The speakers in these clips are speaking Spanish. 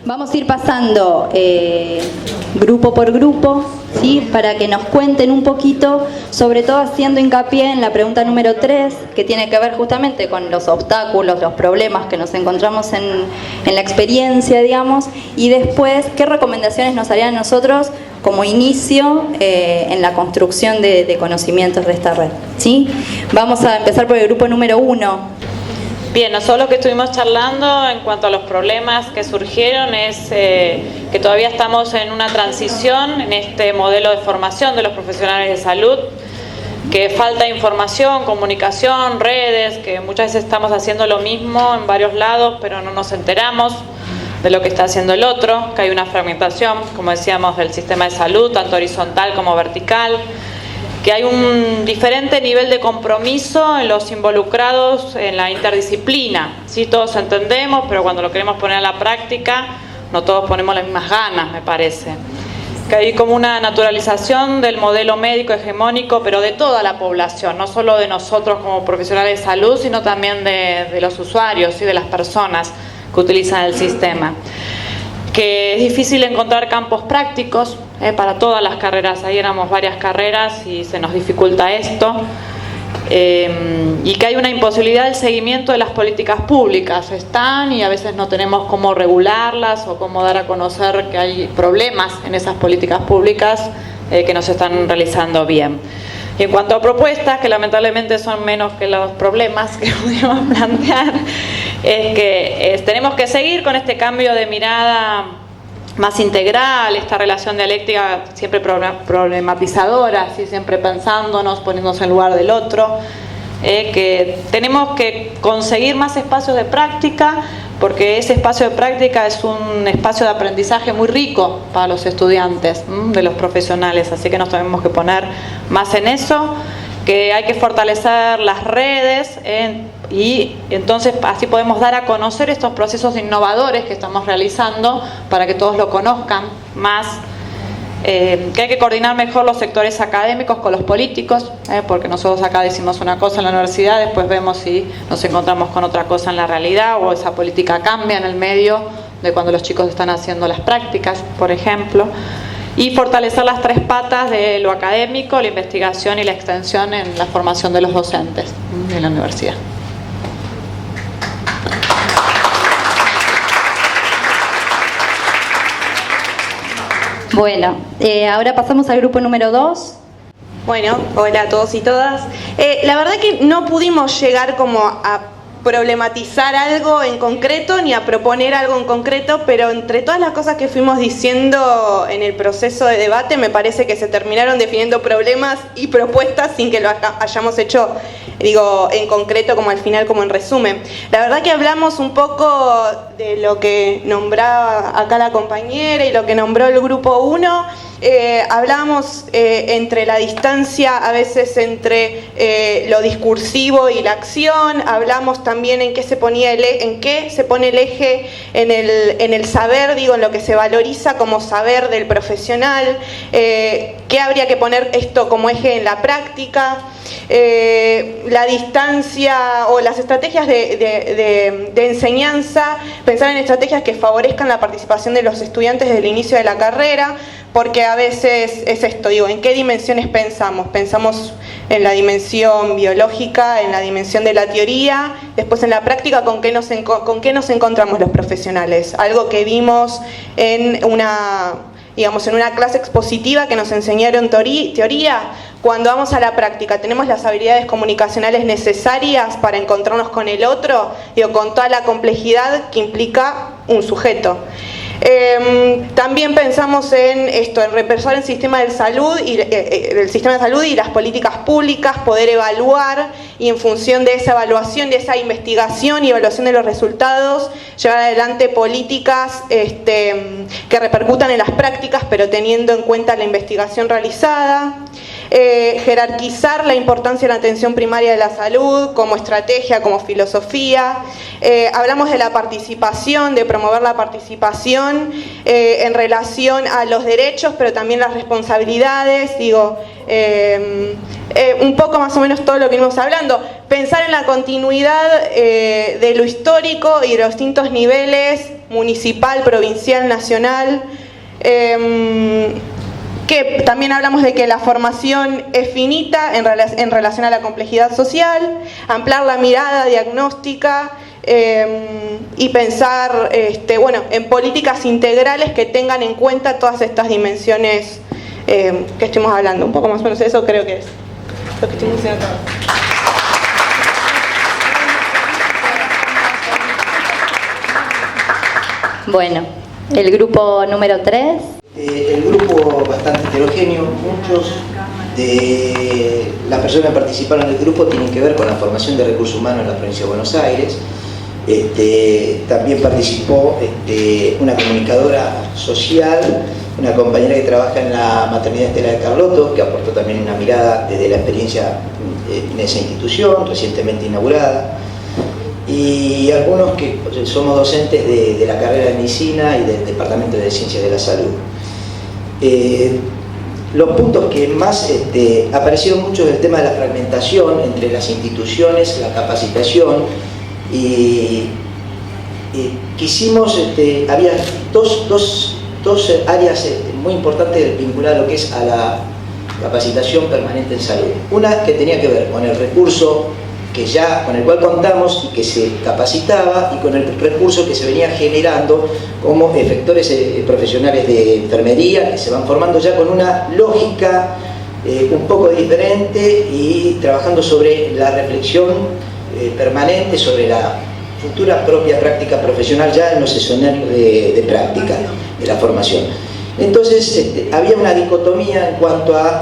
Vamos a ir pasando grupo por grupo, ¿sí? Para que nos cuenten un poquito, sobre todo haciendo hincapié en la pregunta número 3, que tiene que ver justamente con los obstáculos, los problemas que nos encontramos en la experiencia, digamos, y después, ¿qué recomendaciones nos harían nosotros como inicio en la construcción de conocimientos de esta red? ¿Sí? Vamos a empezar por el grupo número 1. Bien, nosotros lo que estuvimos charlando en cuanto a los problemas que surgieron es que todavía estamos en una transición en este modelo de formación de los profesionales de salud, que falta información, comunicación, redes, que muchas veces estamos haciendo lo mismo en varios lados, pero no nos enteramos de lo que está haciendo el otro, que hay una fragmentación, como decíamos, del sistema de salud, tanto horizontal como vertical, que hay un diferente nivel de compromiso en los involucrados en la interdisciplina. Sí, todos entendemos, pero cuando lo queremos poner a la práctica, no todos ponemos las mismas ganas, me parece. Que hay como una naturalización del modelo médico hegemónico, pero de toda la población, no solo de nosotros como profesionales de salud, sino también de los usuarios y de las personas que utilizan el sistema. Que es difícil encontrar campos prácticos para todas las carreras. Ahí éramos varias carreras y se nos dificulta esto. Y que hay una imposibilidad del seguimiento de las políticas públicas. Están y a veces no tenemos cómo regularlas o cómo dar a conocer que hay problemas en esas políticas públicas que no se están realizando bien. Y en cuanto a propuestas, que lamentablemente son menos que los problemas que pudimos plantear, es que tenemos que seguir con este cambio de mirada más integral, esta relación dialéctica siempre problematizadora, ¿sí? Siempre pensándonos, poniéndonos en lugar del otro, que tenemos que conseguir más espacios de práctica, porque ese espacio de práctica es un espacio de aprendizaje muy rico para los estudiantes, de los profesionales, así que nos tenemos que poner más en eso, que hay que fortalecer las redes y entonces así podemos dar a conocer estos procesos innovadores que estamos realizando para que todos lo conozcan más. Que hay que coordinar mejor los sectores académicos con los políticos, porque nosotros acá decimos una cosa en la universidad, después vemos si nos encontramos con otra cosa en la realidad o esa política cambia en el medio de cuando los chicos están haciendo las prácticas, por ejemplo. Y fortalecer las 3 patas de lo académico, la investigación y la extensión en la formación de los docentes de la universidad. Bueno, ahora pasamos al grupo número 2. Bueno, hola a todos y todas. La verdad que no pudimos llegar como a problematizar algo en concreto ni a proponer algo en concreto, pero entre todas las cosas que fuimos diciendo en el proceso de debate me parece que se terminaron definiendo problemas y propuestas sin que lo hayamos hecho, digo, en concreto, como al final, como en resumen. La verdad que hablamos un poco de lo que nombraba acá la compañera y lo que nombró el grupo 1. Hablábamos entre la distancia a veces entre lo discursivo y la acción, hablamos también en qué se ponía en qué se pone el eje en el saber, digo, en lo que se valoriza como saber del profesional, qué habría que poner esto como eje en la práctica, la distancia o las estrategias de enseñanza, pensar en estrategias que favorezcan la participación de los estudiantes desde el inicio de la carrera, porque a veces es esto, digo, ¿en qué dimensiones pensamos? Pensamos en la dimensión biológica, en la dimensión de la teoría, después en la práctica, ¿con qué nos encontramos los profesionales? Algo que vimos en una clase expositiva que nos enseñaron teoría. Cuando vamos a la práctica, ¿tenemos las habilidades comunicacionales necesarias para encontrarnos con el otro? Digo, con toda la complejidad que implica un sujeto. También pensamos en esto, en repensar el sistema de salud y las políticas públicas, poder evaluar y en función de esa evaluación, de esa investigación y evaluación de los resultados, llevar adelante políticas que repercutan en las prácticas, pero teniendo en cuenta la investigación realizada. Jerarquizar la importancia de la atención primaria de la salud como estrategia, como filosofía. Hablamos de la participación, de promover la participación en relación a los derechos, pero también las responsabilidades, digo, un poco más o menos todo lo que venimos hablando. Pensar en la continuidad de lo histórico y de los distintos niveles municipal, provincial, nacional, que también hablamos de que la formación es finita en relación a la complejidad social, ampliar la mirada diagnóstica y pensar en políticas integrales que tengan en cuenta todas estas dimensiones que estuvimos hablando. Un poco más o menos eso creo que es lo que estuvimos diciendo acá. Bueno, el grupo número 3. El grupo bastante heterogéneo, muchos de las personas que participaron del grupo tienen que ver con la formación de recursos humanos en la provincia de Buenos Aires. También participó una comunicadora social, una compañera que trabaja en la maternidad Estela de Carlotto, que aportó también una mirada desde la experiencia en esa institución, recientemente inaugurada, y algunos que somos docentes de la carrera de Medicina y del Departamento de Ciencias de la Salud. Los puntos que más aparecieron mucho es el tema de la fragmentación entre las instituciones, la capacitación, y quisimos, había dos áreas muy importantes vinculadas a lo que es a la capacitación permanente en salud. Una que tenía que ver con el recurso con el cual contamos y que se capacitaba, y con el recurso que se venía generando como efectores profesionales de enfermería, que se van formando ya con una lógica un poco diferente y trabajando sobre la reflexión permanente sobre la futura propia práctica profesional ya en los escenarios de práctica de la formación. Entonces había una dicotomía en cuanto a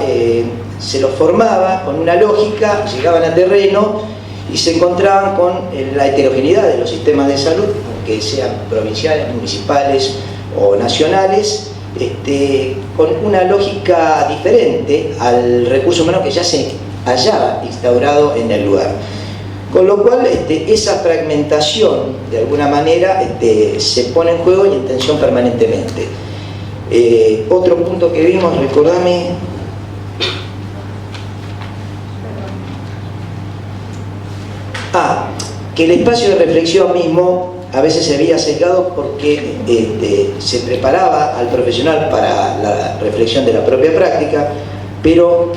se los formaba con una lógica, llegaban a terreno y se encontraban con la heterogeneidad de los sistemas de salud, aunque sean provinciales, municipales o nacionales, con una lógica diferente al recurso humano que ya se hallaba instaurado en el lugar. Con lo cual esa fragmentación de alguna manera se pone en juego y en tensión permanentemente. Otro punto que vimos, recordame, que el espacio de reflexión mismo a veces se veía sesgado porque se preparaba al profesional para la reflexión de la propia práctica, pero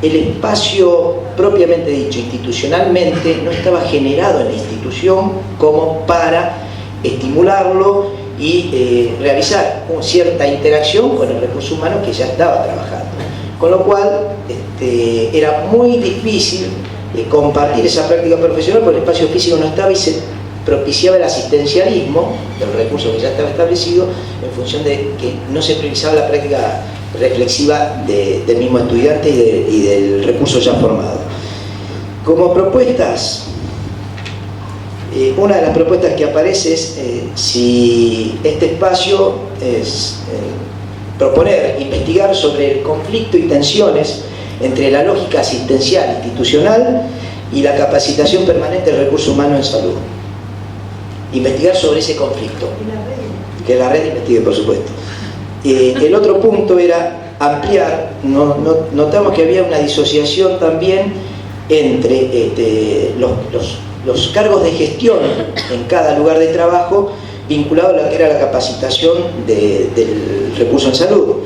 el espacio propiamente dicho institucionalmente no estaba generado en la institución como para estimularlo y realizar cierta interacción con el recurso humano que ya estaba trabajando. Con lo cual era muy difícil compartir esa práctica profesional porque el espacio físico no estaba y se propiciaba el asistencialismo del recurso que ya estaba establecido en función de que no se priorizaba la práctica reflexiva del mismo estudiante y del recurso ya formado. Como propuestas, una de las propuestas que aparece es si este espacio es proponer, investigar sobre el conflicto y tensiones entre la lógica asistencial institucional y la capacitación permanente del recurso humano en salud. Investigar sobre ese conflicto. Que la red investigue, por supuesto. El otro punto era ampliar, notamos que había una disociación también entre los cargos de gestión en cada lugar de trabajo vinculado a lo que era la capacitación del recurso en salud.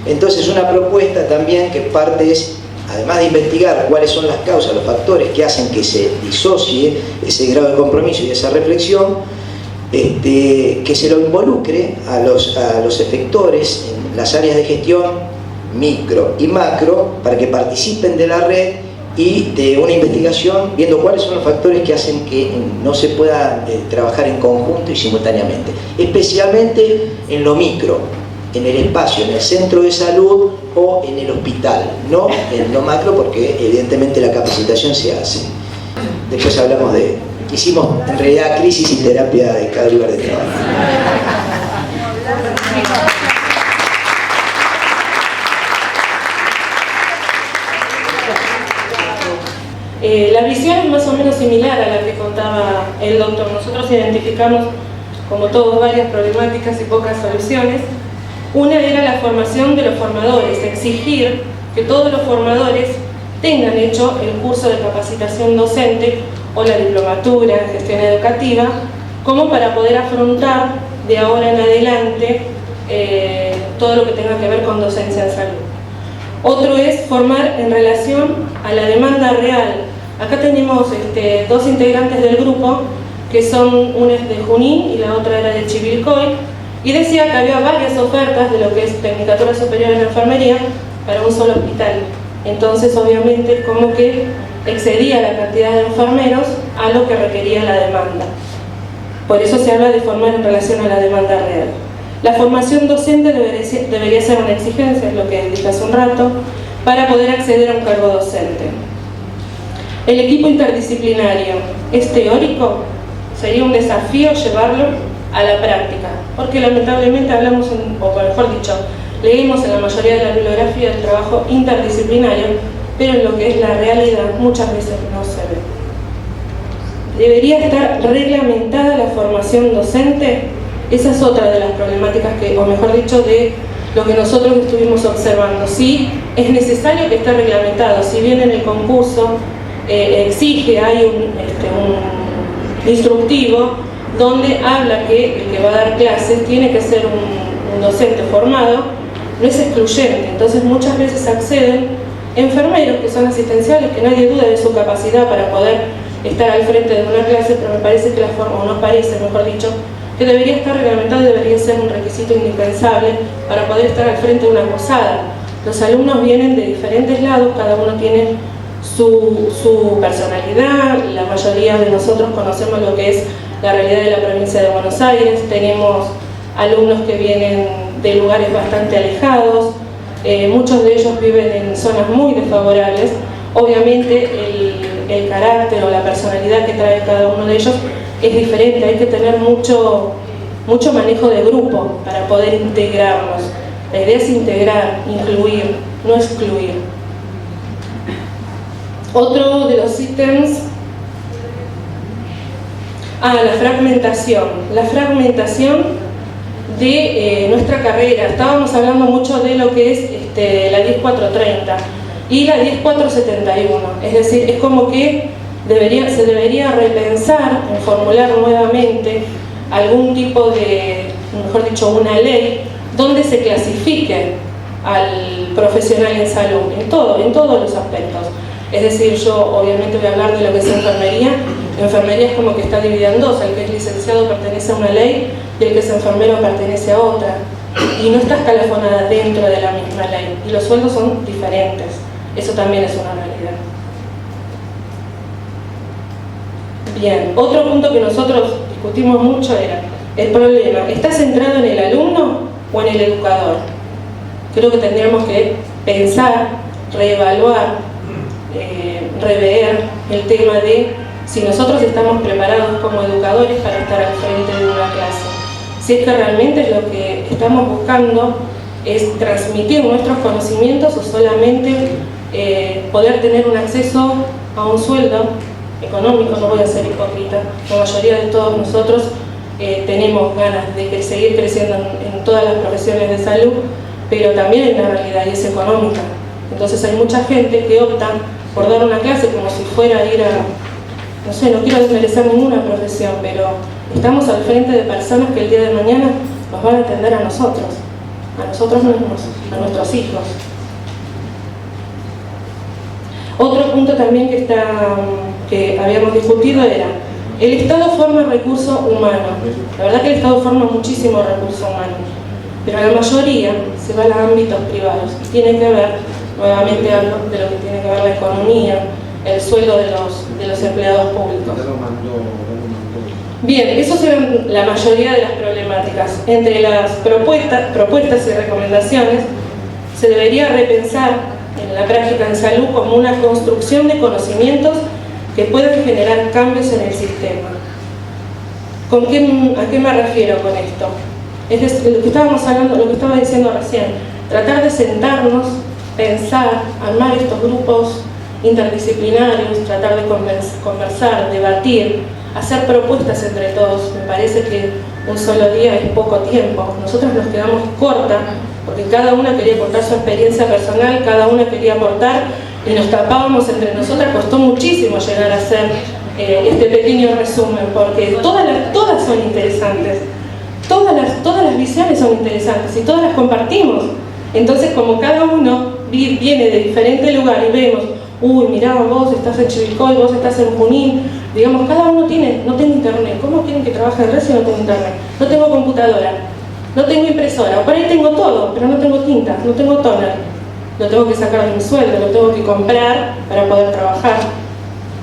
Entonces una propuesta también que parte es, además de investigar cuáles son las causas, los factores que hacen que se disocie ese grado de compromiso y esa reflexión, que se lo involucre a los efectores en las áreas de gestión micro y macro para que participen de la red y de una investigación viendo cuáles son los factores que hacen que no se pueda trabajar en conjunto y simultáneamente, especialmente en lo micro, en el espacio, en el centro de salud o en el hospital, no en lo macro porque evidentemente la capacitación se hace. Después hablamos hicimos en realidad crisis y terapia de cada lugar de trabajo. La visión es más o menos similar a la que contaba el doctor. Nosotros identificamos, como todos, varias problemáticas y pocas soluciones. Una era la formación de los formadores, exigir que todos los formadores tengan hecho el curso de capacitación docente o la diplomatura en gestión educativa, como para poder afrontar de ahora en adelante todo lo que tenga que ver con docencia en salud. Otro es formar en relación a la demanda real. Acá tenemos dos integrantes del grupo, que son una es de Junín y la otra era de Chivilcoy, y decía que había varias ofertas de lo que es Tecnicatura Superior en Enfermería para un solo hospital. Entonces, obviamente, como que excedía la cantidad de enfermeros a lo que requería la demanda. Por eso se habla de formar en relación a la demanda real. La formación docente debería ser una exigencia, es lo que dije hace un rato, para poder acceder a un cargo docente. El equipo interdisciplinario es teórico, sería un desafío llevarlo a la práctica, porque lamentablemente hablamos, o mejor dicho, leemos en la mayoría de la bibliografía el trabajo interdisciplinario, pero en lo que es la realidad muchas veces no se ve. ¿Debería estar reglamentada la formación docente? Esa es otra de las problemáticas que, o mejor dicho, de lo que nosotros estuvimos observando. Sí, es necesario que esté reglamentado, si bien en el concurso exige, hay un instructivo donde habla que el que va a dar clases tiene que ser un docente formado, no es excluyente. Entonces muchas veces acceden enfermeros que son asistenciales, que nadie duda de su capacidad para poder estar al frente de una clase, pero me parece que la forma, o no parece, mejor dicho, que debería estar reglamentado y debería ser un requisito indispensable para poder estar al frente de una posada. Los alumnos vienen de diferentes lados, cada uno tiene su personalidad, la mayoría de nosotros conocemos lo que es la realidad de la provincia de Buenos Aires, tenemos alumnos que vienen de lugares bastante alejados, muchos de ellos viven en zonas muy desfavorables. Obviamente el carácter o la personalidad que trae cada uno de ellos es diferente, hay que tener mucho manejo de grupo para poder integrarlos. La idea es integrar, incluir, no excluir. Otro de los ítems, la fragmentación. La fragmentación de nuestra carrera. Estábamos hablando mucho de lo que es la 10430 y la 10471. Es decir, es como que se debería repensar en formular nuevamente algún tipo de, mejor dicho, una ley donde se clasifique al profesional en salud, en todos los aspectos. Es decir, yo obviamente voy a hablar de lo que es enfermería. Enfermería es como que está dividida en dos: el que es licenciado pertenece a una ley y el que es enfermero pertenece a otra, y no está escalafonada dentro de la misma ley, y los sueldos son diferentes. Eso también es una realidad. Bien, otro punto que nosotros discutimos mucho era el problema: ¿está centrado en el alumno o en el educador? Creo que tendríamos que pensar, reevaluar, rever el tema de si nosotros estamos preparados como educadores para estar al frente de una clase. Si es que realmente lo que estamos buscando es transmitir nuestros conocimientos o solamente poder tener un acceso a un sueldo económico. No voy a ser hipócrita, la mayoría de todos nosotros tenemos ganas de seguir creciendo en todas las profesiones de salud, pero también hay una realidad y es económica. Entonces hay mucha gente que opta por dar una clase como si fuera a ir a, no sé, no quiero desmerecer ninguna profesión, pero estamos al frente de personas que el día de mañana nos van a atender a nosotros mismos, a nuestros hijos. Otro punto también que habíamos discutido era: el Estado forma recurso humano. La verdad que el Estado forma muchísimo recurso humano, pero la mayoría se va a los ámbitos privados y tiene que ver, nuevamente hablo de lo que tiene que ver la economía, el sueldo de los empleados públicos. Bien, esas eran la mayoría de las problemáticas. Entre las propuestas y recomendaciones, se debería repensar en la práctica en salud como una construcción de conocimientos que puedan generar cambios en el sistema. ¿A qué me refiero con esto? Es decir, lo que estábamos hablando, lo que estaba diciendo recién, tratar de sentarnos, pensar, armar estos grupos interdisciplinarios, tratar de conversar, debatir, hacer propuestas entre todos. Me parece que un solo día es poco tiempo. Nosotros nos quedamos cortas porque cada una quería contar su experiencia personal, cada una quería aportar y nos tapábamos entre nosotras. Costó muchísimo llegar a hacer este pequeño resumen, porque todas son interesantes, todas las visiones son interesantes y todas las compartimos. Entonces, como cada uno viene de diferente lugar y vemos, uy, mirá, vos estás en Chivilcoy, vos estás en Junín, digamos, cada uno no tengo internet. ¿Cómo quieren que trabaje en red si no tengo internet? No tengo computadora, no tengo impresora, por ahí tengo todo, pero no tengo tinta, no tengo toner, lo tengo que sacar de mi sueldo, lo tengo que comprar para poder trabajar.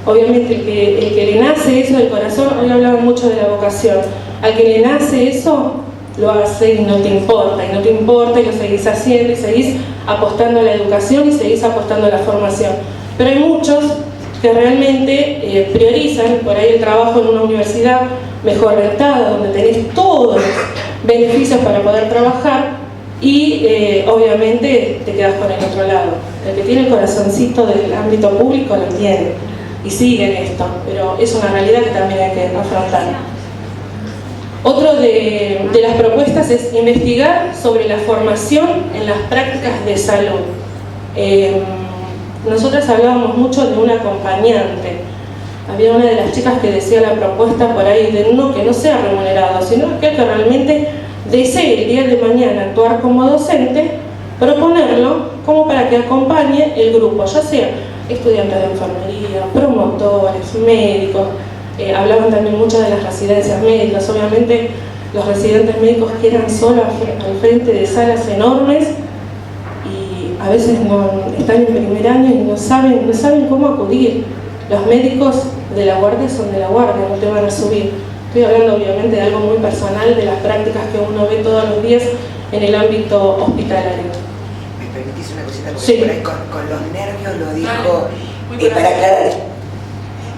Obviamente el que le nace eso del corazón, hoy hablaban mucho de la vocación, al que le nace eso, lo hace y no te importa, y lo seguís haciendo, y seguís apostando a la educación, y seguís apostando a la formación. Pero hay muchos que realmente priorizan por ahí el trabajo en una universidad mejor rentada, donde tenés todos los beneficios para poder trabajar, y obviamente te quedas con el otro lado. El que tiene el corazoncito del ámbito público lo entiende y sigue en esto, pero es una realidad que también hay que afrontar. Otro de las propuestas es investigar sobre la formación en las prácticas de salud. Nosotras hablábamos mucho de un acompañante. Había una de las chicas que decía la propuesta por ahí de uno que no sea remunerado, sino aquel que realmente desee el día de mañana actuar como docente, proponerlo como para que acompañe el grupo, ya sea estudiantes de enfermería, promotores, médicos. Hablaban también mucho de las residencias médicas. Obviamente los residentes médicos quedan solo al frente de salas enormes y a veces están en primer año y no saben cómo acudir. Los médicos de la guardia son de la guardia, no te van a subir. Estoy hablando obviamente de algo muy personal, de las prácticas que uno ve todos los días en el ámbito hospitalario. ¿Me permitís una cosita? Porque Sí. por ahí con los nervios lo dijo.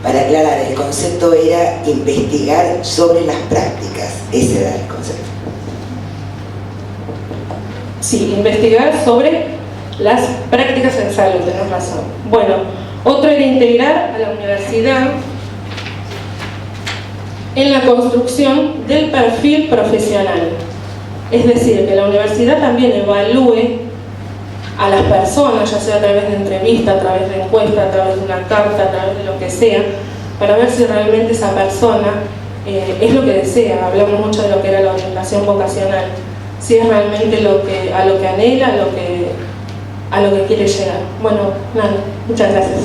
Para aclarar, el concepto era investigar sobre las prácticas. Ese era el concepto. Sí, investigar sobre las prácticas en salud, tenés razón. Bueno, otro era integrar a la universidad en la construcción del perfil profesional. Es decir, que la universidad también evalúe a las personas, ya sea a través de entrevista, a través de encuesta, a través de una carta, a través de lo que sea, para ver si realmente esa persona es lo que desea. Hablamos mucho de lo que era la orientación vocacional, si es realmente a lo que anhela, a lo que quiere llegar. Bueno, nada, muchas gracias.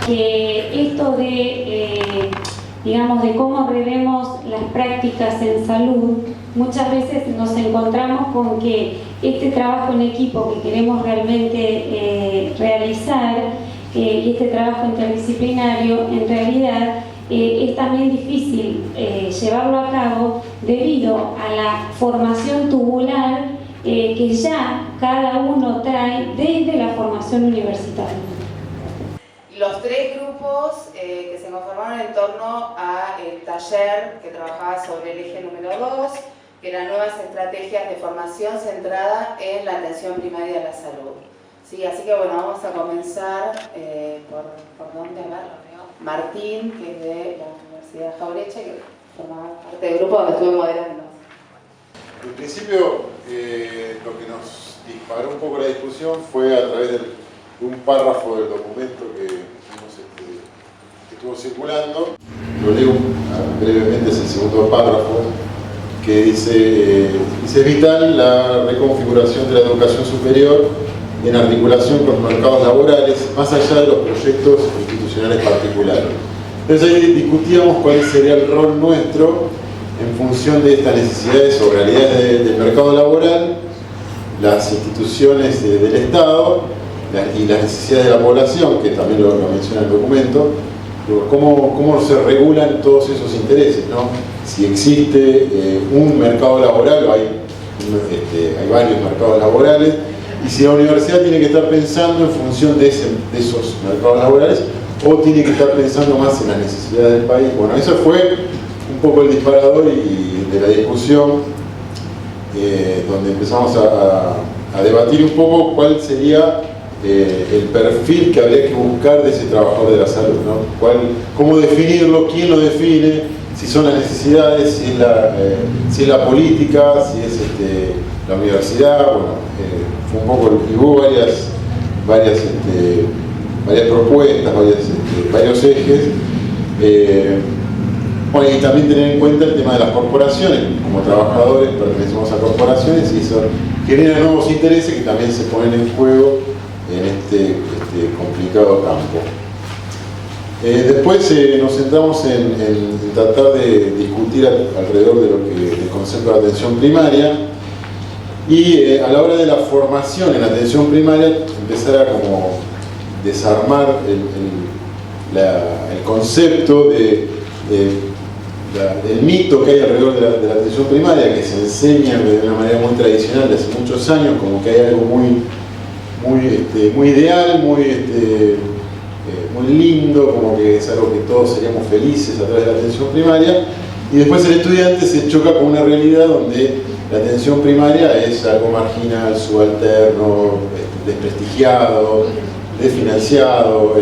Que esto de, digamos, de cómo revemos las prácticas en salud, muchas veces nos encontramos con que este trabajo en equipo que queremos realmente realizar y este trabajo interdisciplinario, en realidad es también difícil llevarlo a cabo debido a la formación tubular que ya cada uno trae desde la formación universitaria. Los tres grupos que se conformaron en torno al taller que trabajaba sobre el eje número 2, que eran nuevas estrategias de formación centrada en la atención primaria de la salud. Sí, así que bueno, vamos a comenzar por dónde hablar. Martín, que es de la Universidad Jaureche, que formaba parte del grupo donde estuve moderando. En principio, lo que nos disparó un poco la discusión fue a través de un párrafo del documento que estuvo circulando. Lo leo brevemente, es el segundo párrafo, que dice es vital la reconfiguración de la educación superior en articulación con los mercados laborales, más allá de los proyectos institucionales particulares. Entonces ahí discutíamos cuál sería el rol nuestro en función de estas necesidades o realidades del mercado laboral, las instituciones del Estado y las necesidades de la población, que también lo menciona el documento. ¿Cómo se regulan todos esos intereses, ¿no? Si existe un mercado laboral o hay varios mercados laborales, y si la universidad tiene que estar pensando en función de esos mercados laborales o tiene que estar pensando más en las necesidades del país. Bueno, eso fue un poco el disparador de la discusión, donde empezamos a debatir un poco cuál sería el perfil que habría que buscar de ese trabajador de la salud, ¿no? ¿Cómo definirlo? ¿Quién lo define? Si son las necesidades, si es la política, si es la universidad. Bueno, fue un poco, y hubo varias propuestas, varios ejes. Bueno, y también tener en cuenta el tema de las corporaciones. Como trabajadores pertenecemos a corporaciones y eso genera nuevos intereses que también se ponen en juego en este complicado campo. Después nos centramos en tratar de discutir alrededor de lo que el concepto de atención primaria y a la hora de la formación en atención primaria empezar a como desarmar el concepto del mito que hay alrededor de la atención primaria, que se enseña de una manera muy tradicional de hace muchos años, como que hay algo muy ideal, muy lindo, como que es algo que todos seríamos felices a través de la atención primaria, y después el estudiante se choca con una realidad donde la atención primaria es algo marginal, subalterno, desprestigiado, desfinanciado,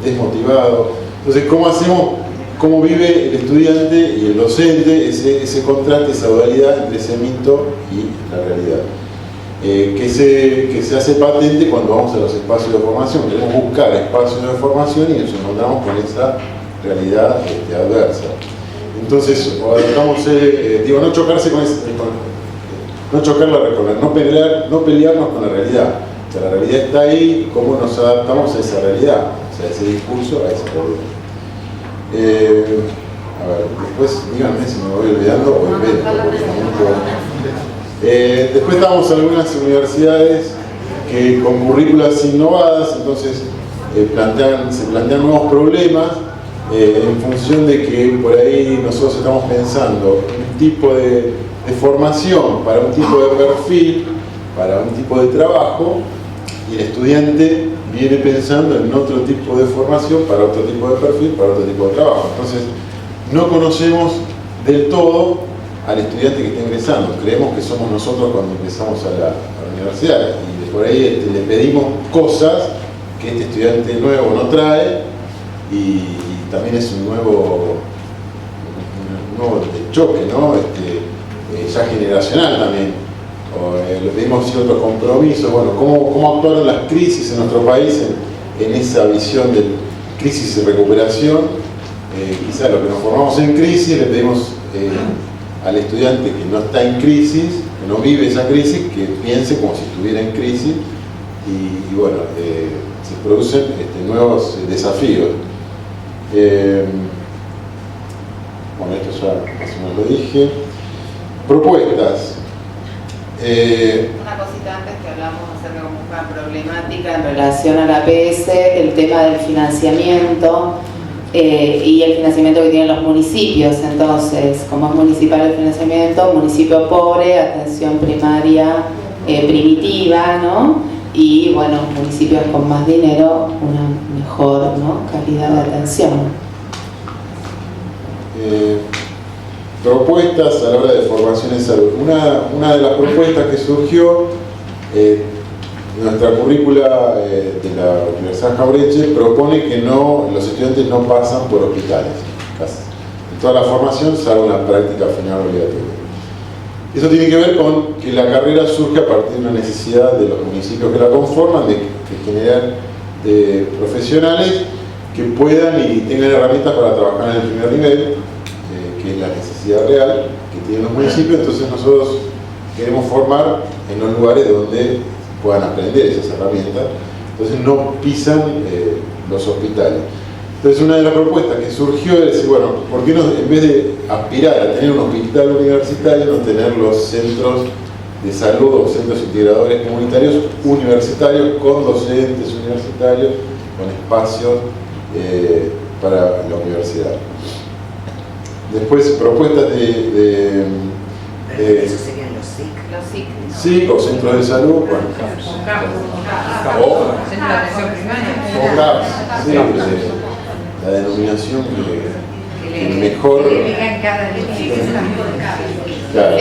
desmotivado. Entonces, ¿cómo vive el estudiante y el docente ese contraste, esa dualidad entre ese mito y la realidad? Que se hace patente cuando vamos a los espacios de formación. Queremos buscar espacios de formación y nos encontramos con esa realidad adversa. Entonces, no chocarse con no pelearnos con la realidad. O sea, la realidad está ahí, cómo nos adaptamos a esa realidad, o sea, ese discurso a esa realidad. A ver, después díganme si me voy olvidando o después estamos en algunas universidades que con currículas innovadas, entonces se plantean nuevos problemas en función de que por ahí nosotros estamos pensando un tipo de formación para un tipo de perfil, para un tipo de trabajo, y el estudiante viene pensando en otro tipo de formación para otro tipo de perfil, para otro tipo de trabajo. Entonces, no conocemos del todo al estudiante que está ingresando. Creemos que somos nosotros cuando empezamos a la universidad y por ahí le pedimos cosas que este estudiante nuevo no trae y también es un nuevo choque, ¿no? Ya generacional también. Le pedimos ciertos compromisos. Bueno, ¿cómo actuaron las crisis en nuestro país en esa visión de crisis y recuperación? Quizá lo que nos formamos en crisis le pedimos al estudiante que no está en crisis, que no vive esa crisis, que piense como si estuviera en crisis y bueno, se producen nuevos desafíos. Bueno, esto ya más o menos lo dije. Propuestas. Una cosita antes que hablamos acerca de una problemática en relación a la APS, el tema del financiamiento y el financiamiento que tienen los municipios. Entonces, como es municipal el financiamiento, municipio pobre, atención primaria primitiva, ¿no? Y bueno, municipios con más dinero, una mejor, ¿no?, calidad de atención. Propuestas a la hora de formación en salud. Una de las propuestas que surgió, nuestra currícula de la Universidad Jauretche propone que los estudiantes no pasan por hospitales, casi. En toda la formación, salvo la práctica final obligatoria. Eso tiene que ver con que la carrera surge a partir de una necesidad de los municipios que la conforman, de generar profesionales que puedan y tengan herramientas para trabajar en el primer nivel, que es la necesidad real que tienen los municipios. Entonces nosotros queremos formar en los lugares donde puedan aprender esas herramientas, entonces no pisan los hospitales. Entonces una de las propuestas que surgió es decir, bueno, ¿por qué no, en vez de aspirar a tener un hospital universitario, no tener los centros de salud o centros integradores comunitarios universitarios con docentes universitarios, con espacios para la universidad? Después propuestas Eso serían los SIC. Los SIC. Sí, o centros de salud, bueno. Centro de atención primaria. O CAPS, sí, la denominación que mejor. Que le digan cada edificio. Claro.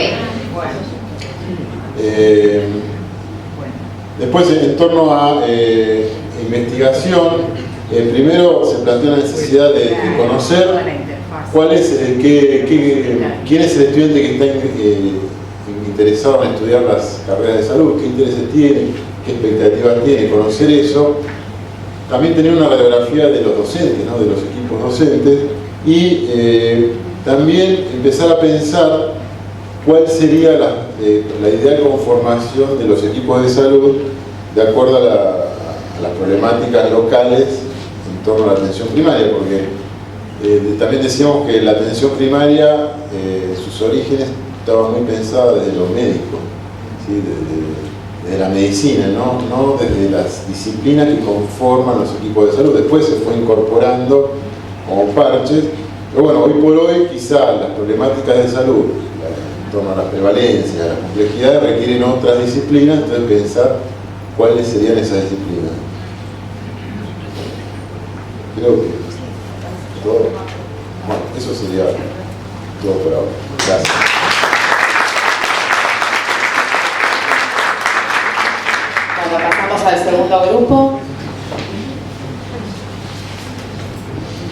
Después, en torno a investigación, primero se plantea la necesidad de conocer cuál es quién es el estudiante que está interesado en estudiar las carreras de salud, qué intereses tiene, qué expectativas tiene, conocer eso. también tener una radiografía de los docentes, ¿no? De los equipos docentes, y también empezar a pensar cuál sería la ideal conformación de los equipos de salud de acuerdo a las problemáticas locales en torno a la atención primaria, porque también decíamos que la atención primaria, sus orígenes estaban muy pensadas desde lo médico, ¿sí? Desde la medicina, no desde las disciplinas que conforman los equipos de salud. Después se fue incorporando como parches, pero bueno, hoy por hoy quizá las problemáticas de salud en torno a la prevalencia, a la complejidad, requieren otras disciplinas, entonces pensar cuáles serían esas disciplinas. Creo que todo. Bueno, eso sería todo por ahora. Gracias. Bueno, pasamos al segundo grupo.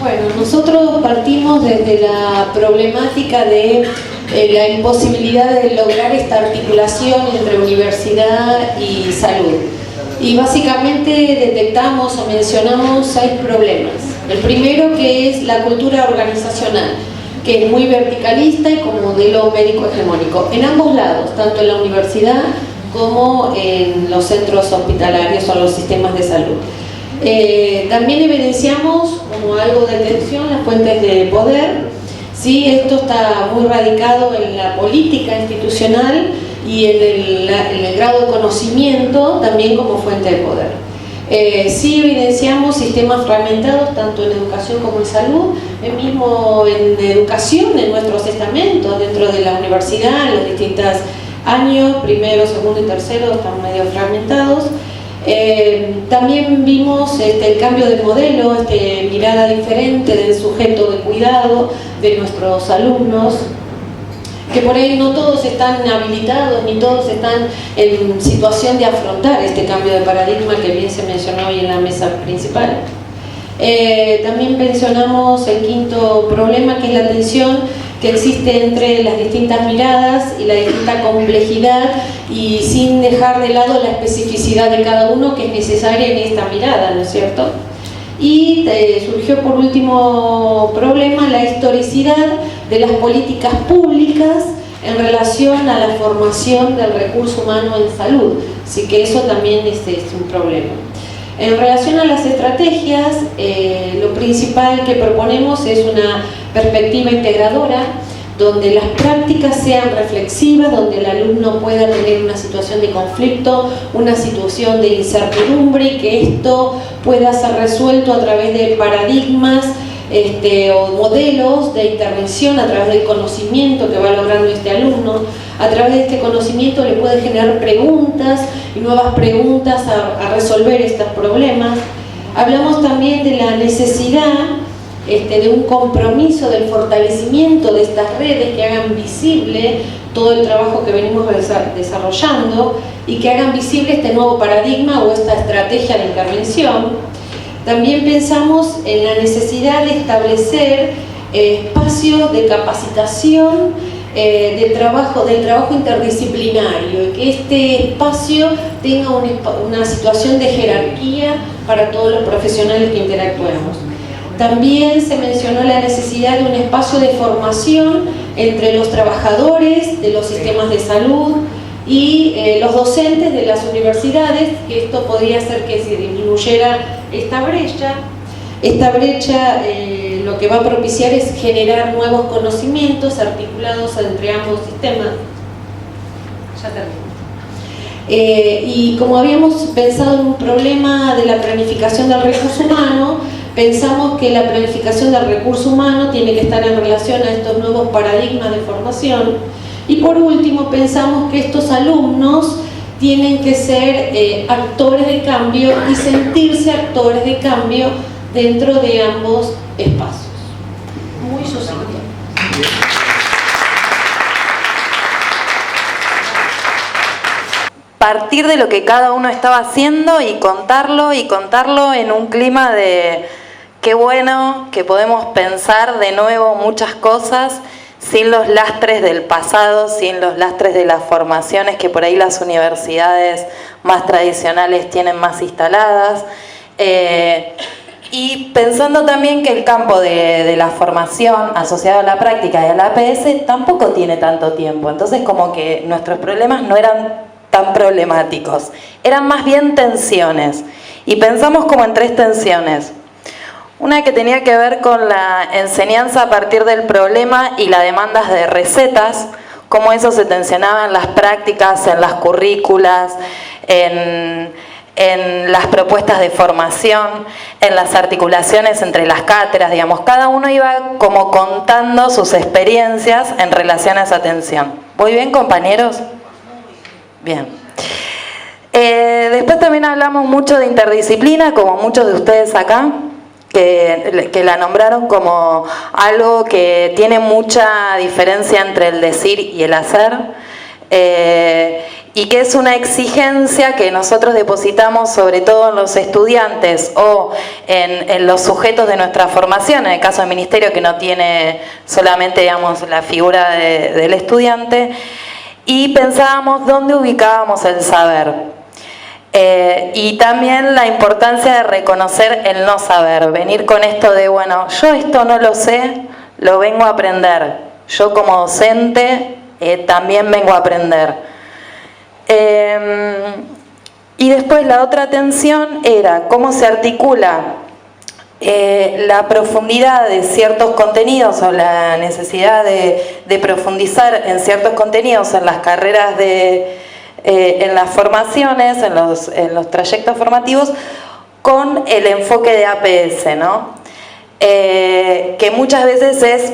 Bueno, nosotros partimos desde la problemática de la imposibilidad de lograr esta articulación entre universidad y salud. Y básicamente detectamos o mencionamos 6 problemas. El primero, que es la cultura organizacional, que es muy verticalista y con modelo médico hegemónico, en ambos lados, tanto en la universidad como en los centros hospitalarios o los sistemas de salud. También evidenciamos como algo de tensión las fuentes de poder. Sí, esto está muy radicado en la política institucional y en el grado de conocimiento también como fuente de poder. Sí evidenciamos sistemas fragmentados tanto en educación como en salud, mismo en educación, en nuestros estamentos dentro de la universidad, en los distintos años, primero, segundo y tercero, están medio fragmentados. También vimos el cambio de modelo, mirada diferente del sujeto de cuidado de nuestros alumnos, que por ahí no todos están habilitados ni todos están en situación de afrontar este cambio de paradigma que bien se mencionó hoy en la mesa principal. También mencionamos el quinto problema, que es la tensión que existe entre las distintas miradas y la distinta complejidad, y sin dejar de lado la especificidad de cada uno que es necesaria en esta mirada, ¿no es cierto? Y surgió por último problema la historicidad de las políticas públicas en relación a la formación del recurso humano en salud, así que eso también es un problema. En relación a las estrategias, lo principal que proponemos es una perspectiva integradora, donde las prácticas sean reflexivas, donde el alumno pueda tener una situación de conflicto, una situación de incertidumbre, y que esto pueda ser resuelto a través de paradigmas o modelos de intervención, a través del conocimiento que va logrando este alumno. A través de este conocimiento le puede generar preguntas y nuevas preguntas a resolver estos problemas. Hablamos también de la necesidad de un compromiso del fortalecimiento de estas redes que hagan visible todo el trabajo que venimos desarrollando y que hagan visible este nuevo paradigma o esta estrategia de intervención. También pensamos en la necesidad de establecer espacios de capacitación del trabajo interdisciplinario, y que este espacio tenga una situación de jerarquía para todos los profesionales que interactuemos. También se mencionó la necesidad de un espacio de formación entre los trabajadores de los sistemas de salud y los docentes de las universidades, que esto podría hacer que se disminuyera esta brecha. Esta brecha lo que va a propiciar es generar nuevos conocimientos articulados entre ambos sistemas. Ya termino. Y como habíamos pensado en un problema de la planificación del recurso humano, pensamos que la planificación del recurso humano tiene que estar en relación a estos nuevos paradigmas de formación. Y por último, pensamos que estos alumnos tienen que ser actores de cambio y sentirse actores de cambio dentro de ambos espacios. Muy sucinto. Partir de lo que cada uno estaba haciendo y contarlo en un clima de qué bueno que podemos pensar de nuevo muchas cosas sin los lastres del pasado, sin los lastres de las formaciones que por ahí las universidades más tradicionales tienen más instaladas. Y pensando también que el campo de la formación asociado a la práctica y a la APS tampoco tiene tanto tiempo. Entonces como que nuestros problemas no eran tan problemáticos, eran más bien tensiones. Y pensamos como en 3 tensiones. Una que tenía que ver con la enseñanza a partir del problema y las demandas de recetas, cómo eso se tensionaba en las prácticas, en las currículas, en las propuestas de formación, en las articulaciones entre las cátedras, digamos, cada uno iba como contando sus experiencias en relación a esa tensión. ¿Voy bien, compañeros? Bien. Después también hablamos mucho de interdisciplina, como muchos de ustedes acá, que la nombraron como algo que tiene mucha diferencia entre el decir y el hacer, y que es una exigencia que nosotros depositamos sobre todo en los estudiantes o en los sujetos de nuestra formación, en el caso del ministerio que no tiene solamente, digamos, la figura del estudiante, y pensábamos dónde ubicábamos el saber. Y también la importancia de reconocer el no saber, venir con esto de, bueno, yo esto no lo sé, lo vengo a aprender. Yo como docente también vengo a aprender. Y después la otra tensión era cómo se articula la profundidad de ciertos contenidos o la necesidad de profundizar en ciertos contenidos en las carreras en las formaciones, en los trayectos formativos, con el enfoque de APS, ¿no? Que muchas veces es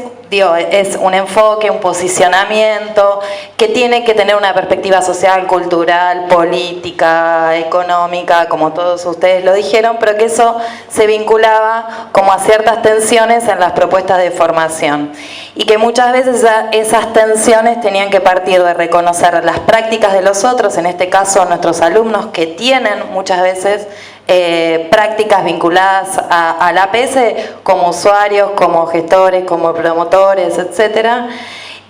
un enfoque, un posicionamiento que tiene que tener una perspectiva social, cultural, política, económica, como todos ustedes lo dijeron, pero que eso se vinculaba como a ciertas tensiones en las propuestas de formación y que muchas veces esas tensiones tenían que partir de reconocer las prácticas de los otros, en este caso nuestros alumnos que tienen muchas veces prácticas vinculadas a la APS como usuarios, como gestores, como promotores, etcétera,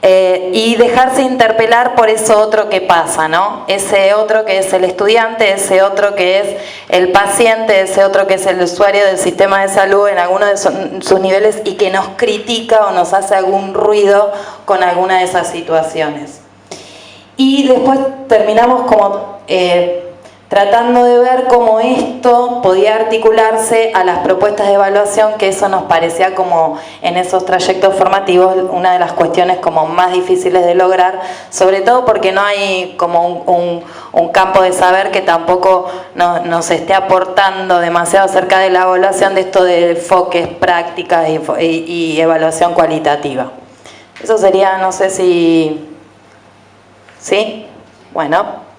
y dejarse interpelar por eso otro que pasa, ¿no? Ese otro que es el estudiante, ese otro que es el paciente, ese otro que es el usuario del sistema de salud en alguno de sus niveles y que nos critica o nos hace algún ruido con alguna de esas situaciones. Y después terminamos como tratando de ver cómo esto podía articularse a las propuestas de evaluación, que eso nos parecía como en esos trayectos formativos una de las cuestiones como más difíciles de lograr, sobre todo porque no hay como un campo de saber que tampoco nos esté aportando demasiado acerca de la evaluación de esto de enfoques, prácticas y evaluación cualitativa. Eso sería, no sé si... ¿Sí? Bueno.